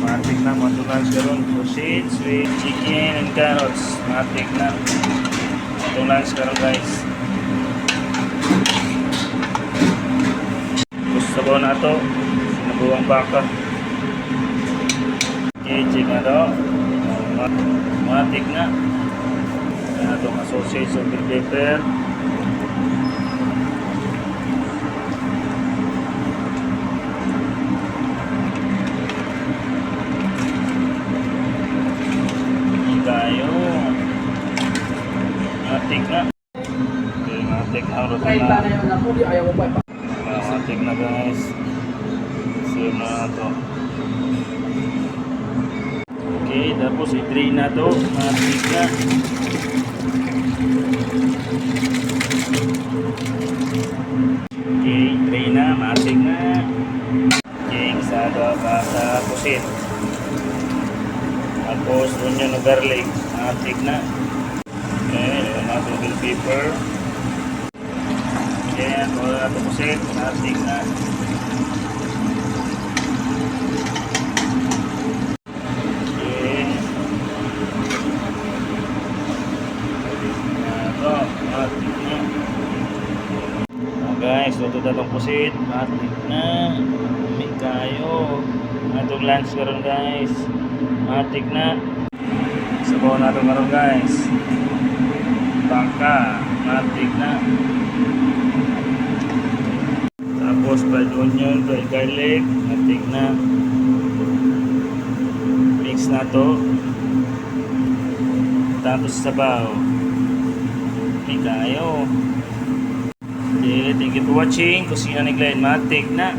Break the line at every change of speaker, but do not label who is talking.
matik na matulans karon sausage with chicken and carrots. Matik na matulans karon guys. Gusto ko na to sinabuang baka. Okay, check na to. Matik na. Yan ito mga sausage o bell pepper. Tayo. Matik na. Okay, matik na. Matik na guys. Save na ito. Okay, tapos i-drain na ito. Matik na. Okay, drain na. Matik na. Okay, sa pusit. Tapos onion o garlic, matik na. Okay, lagyan natin bell pepper. Okay, wala natin pusit, matik na. Okay. Ito, matik na. Guys, luto na itong pusit, matik na. May kayo. Itong lunch karon guys. Matik na. Sabaw na ito ngayon guys. Bangka. Matik na. Tapos fried onion, fried garlic. Matik na. Mix na ito. Tapos sabaw. May kayo. Okay, thank you for watching. Kusina ni Glenn. Matik na.